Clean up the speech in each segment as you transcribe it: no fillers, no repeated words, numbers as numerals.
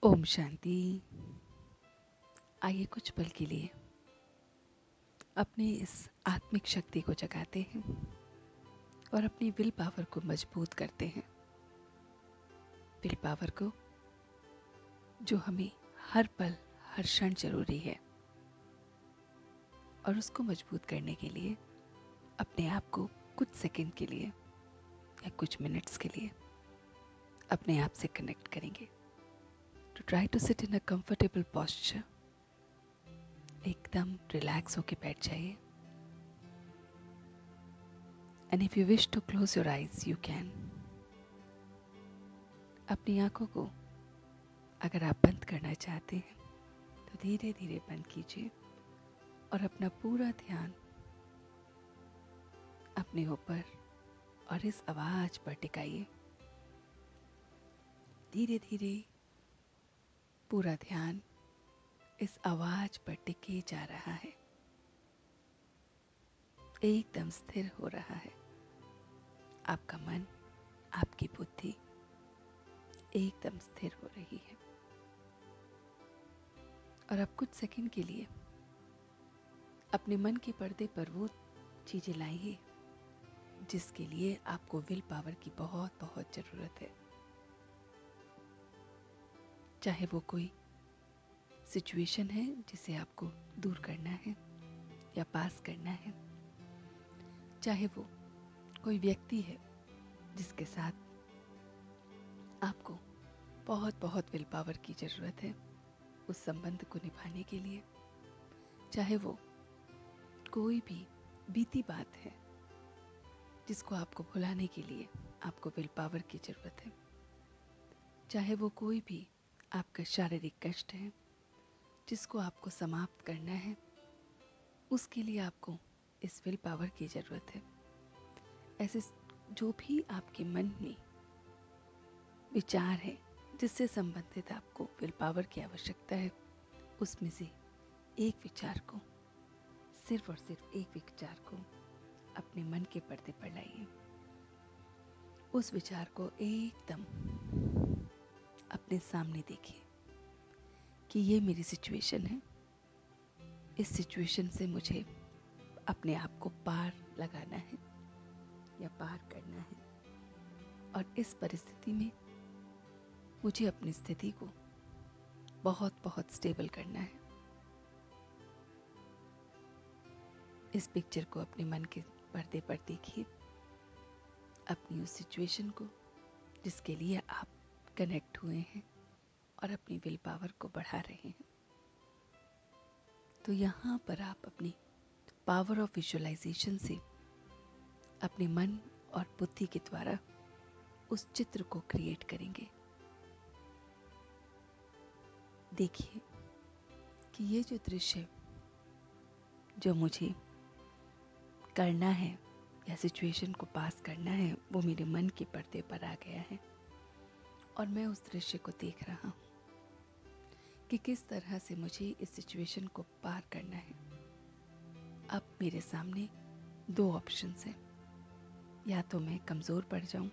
ओम शांति। आइए कुछ पल के लिए अपनी इस आत्मिक शक्ति को जगाते हैं और अपनी विल पावर को मजबूत करते हैं। विल पावर को जो हमें हर पल हर क्षण जरूरी है, और उसको मजबूत करने के लिए अपने आप को कुछ सेकंड के लिए या कुछ मिनट्स के लिए अपने आप से कनेक्ट करेंगे। To try to sit in a comfortable posture. एकदम रिलैक्स होके बैठ जाइए। And if you wish to close your eyes you can. अपनी आंखों को अगर आप बंद करना चाहते हैं तो धीरे धीरे बंद कीजिए और अपना पूरा ध्यान अपने ऊपर और इस आवाज पर टिकाइए। धीरे धीरे पूरा ध्यान इस आवाज पर टिके जा रहा है, एकदम स्थिर हो रहा है। आपका मन, आपकी बुद्धि एकदम स्थिर हो रही है। और अब कुछ सेकंड के लिए अपने मन के पर्दे पर वो चीजें लाइए जिसके लिए आपको विल पावर की बहुत बहुत जरूरत है। चाहे वो कोई सिचुएशन है जिसे आपको दूर करना है या पास करना है, चाहे वो कोई व्यक्ति है जिसके साथ आपको बहुत बहुत विल पावर की जरूरत है उस संबंध को निभाने के लिए, चाहे वो कोई भी बीती बात है जिसको आपको भुलाने के लिए आपको विल पावर की जरूरत है, चाहे वो कोई भी आपका शारीरिक कष्ट है जिसको आपको समाप्त करना है, उसके लिए आपको इस विल पावर की जरूरत है। ऐसे जो भी आपके मन में विचार है जिससे संबंधित आपको विल पावर की आवश्यकता है, उसमें से एक विचार को, सिर्फ और सिर्फ एक विचार को अपने मन के पर्दे पर लाइए। उस विचार को एकदम अपने सामने देखिए कि ये मेरी सिचुएशन है। इस सिचुएशन से मुझे अपने आप को पार लगाना है या पार करना है, और इस परिस्थिति में मुझे अपनी स्थिति को बहुत बहुत स्टेबल करना है। इस पिक्चर को अपने मन के पर्दे पर देखिए, अपनी उस सिचुएशन को जिसके लिए आप कनेक्ट हुए हैं और अपनी विल पावर को बढ़ा रहे हैं। तो यहाँ पर आप अपनी पावर ऑफ विजुअलाइजेशन से अपने मन और बुद्धि के द्वारा उस चित्र को क्रिएट करेंगे। देखिए कि ये जो दृश्य जो मुझे करना है या सिचुएशन को पास करना है वो मेरे मन के पर्दे पर आ गया है, और मैं उस दृश्य को देख रहा हूँ कि किस तरह से मुझे इस सिचुएशन को पार करना है। अब मेरे सामने दो ऑप्शंस हैं, या तो मैं कमज़ोर पड़ जाऊं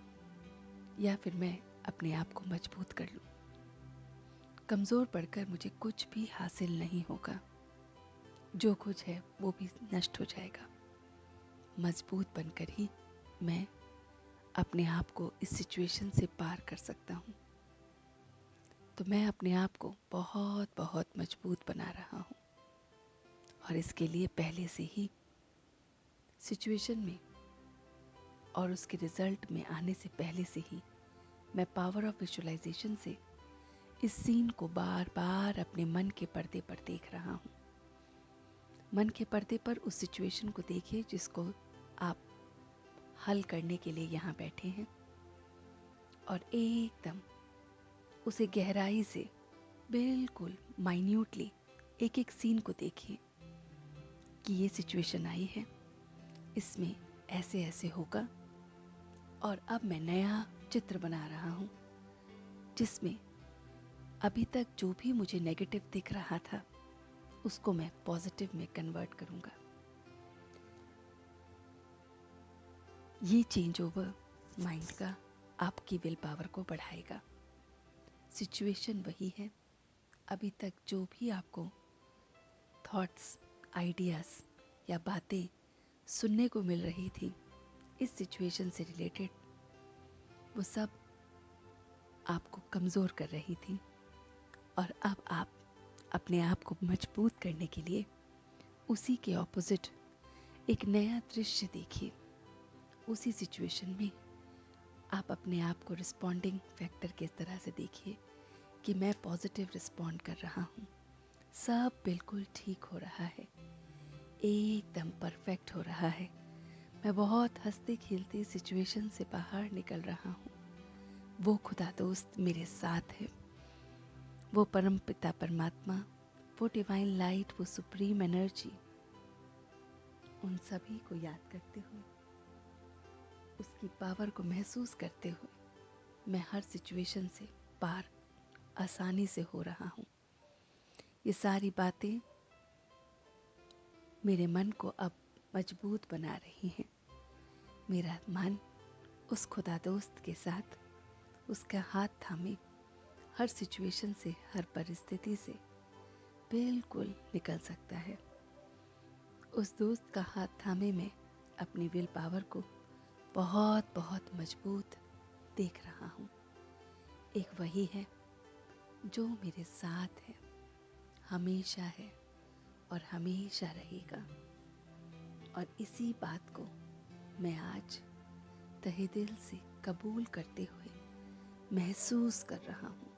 या फिर मैं अपने आप को मजबूत कर लूं। कमज़ोर पड़कर मुझे कुछ भी हासिल नहीं होगा, जो कुछ है वो भी नष्ट हो जाएगा। मजबूत बनकर ही मैं अपने आप को इस सिचुएशन से पार कर सकता हूँ। तो मैं अपने आप को बहुत बहुत मजबूत बना रहा हूँ, और इसके लिए पहले से ही सिचुएशन में और उसके रिजल्ट में आने से पहले से ही मैं पावर ऑफ विजुअलाइजेशन से इस सीन को बार बार अपने मन के पर्दे पर देख रहा हूँ। मन के पर्दे पर उस सिचुएशन को देखिए जिसको आप हल करने के लिए यहाँ बैठे हैं, और एकदम उसे गहराई से बिल्कुल माइन्यूटली एक एक सीन को देखिए कि ये सिचुएशन आई है, इसमें ऐसे ऐसे होगा, और अब मैं नया चित्र बना रहा हूँ जिसमें अभी तक जो भी मुझे नेगेटिव दिख रहा था उसको मैं पॉजिटिव में कन्वर्ट करूँगा। ये चेंज ओवर माइंड का आपकी विल पावर को बढ़ाएगा। सिचुएशन वही है। अभी तक जो भी आपको थॉट्स, आइडियाज़ या बातें सुनने को मिल रही थी इस सिचुएशन से रिलेटेड, वो सब आपको कमज़ोर कर रही थी। और अब आप अपने आप को मजबूत करने के लिए उसी के ऑपोजिट एक नया दृश्य देखिए। उसी सिचुएशन में आप अपने आप को रिस्पॉन्डिंग फैक्टर के तरह से देखिए कि मैं पॉजिटिव रिस्पॉन्ड कर रहा हूँ, सब बिल्कुल ठीक हो रहा है, एकदम परफेक्ट हो रहा है, मैं बहुत हंसते खेलते सिचुएशन से बाहर निकल रहा हूँ, वो खुदा दोस्त मेरे साथ है, वो परम पिता परमात्मा, वो डिवाइन लाइट, वो सुप्रीम एनर्जी, उन सभी को याद करते हुए, उसकी पावर को महसूस करते हुए मैं हर सिचुएशन से पार आसानी से हो रहा हूँ। ये सारी बातें मेरे मन को अब मजबूत बना रही हैं। मेरा मन उस खुदा दोस्त के साथ उसका हाथ थामे हर सिचुएशन से, हर परिस्थिति से बिल्कुल निकल सकता है। उस दोस्त का हाथ थामे मैं अपनी विल पावर को बहुत बहुत मजबूत देख रहा हूँ। एक वही है जो मेरे साथ है, हमेशा है और हमेशा रहेगा। और इसी बात को मैं आज तहे दिल से कबूल करते हुए महसूस कर रहा हूँ।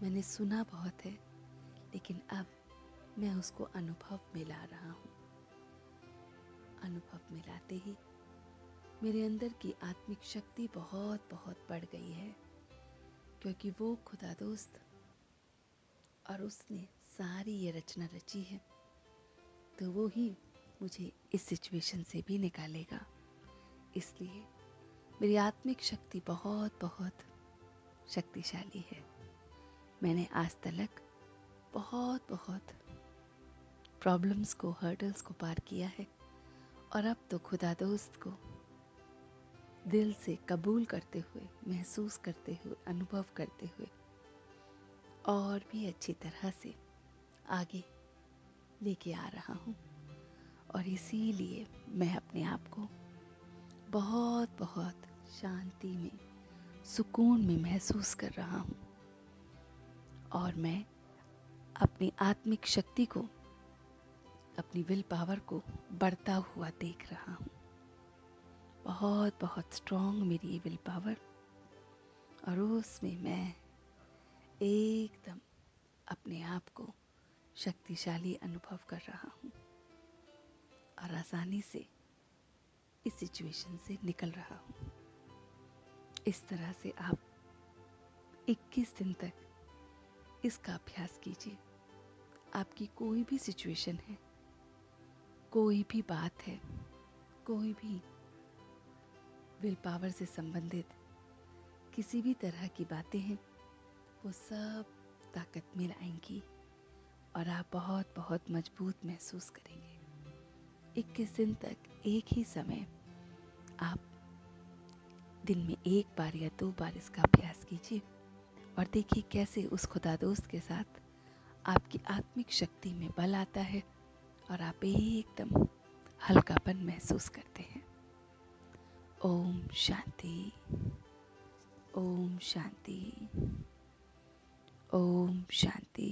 मैंने सुना बहुत है, लेकिन अब मैं उसको अनुभव में ला रहा हूँ। अनुभव में लाते ही मेरे अंदर की आत्मिक शक्ति बहुत बहुत बढ़ गई है, क्योंकि वो खुदा दोस्त और उसने सारी ये रचना रची है, तो वो ही मुझे इस सिचुएशन से भी निकालेगा। इसलिए मेरी आत्मिक शक्ति बहुत बहुत शक्तिशाली है। मैंने आज तक बहुत बहुत प्रॉब्लम्स को, हर्डल्स को पार किया है, और अब तो खुदा दोस्त को दिल से कबूल करते हुए, महसूस करते हुए, अनुभव करते हुए और भी अच्छी तरह से आगे लेके आ रहा हूँ। और इसीलिए मैं अपने आप को बहुत बहुत शांति में, सुकून में महसूस कर रहा हूँ। और मैं अपनी आत्मिक शक्ति को, अपनी विल पावर को बढ़ता हुआ देख रहा हूँ। बहुत बहुत स्ट्रॉन्ग मेरी ये विल पावर, और उसमें मैं एकदम अपने आप को शक्तिशाली अनुभव कर रहा हूँ और आसानी से इस सिचुएशन से निकल रहा हूँ। इस तरह से आप 21 दिन तक इसका अभ्यास कीजिए। आपकी कोई भी सिचुएशन है, कोई भी बात है, कोई भी विल पावर से संबंधित किसी भी तरह की बातें हैं, वो सब ताकत में आएंगी और आप बहुत बहुत मजबूत महसूस करेंगे। 21 दिन तक एक ही समय आप दिन में 1 बार या 2 बार इसका अभ्यास कीजिए और देखिए कैसे उस खुदा दोस्त के साथ आपकी आत्मिक शक्ति में बल आता है और आप एकदम हल्कापन महसूस करते हैं। ओम शांति, ओम शांति, ओम शांति।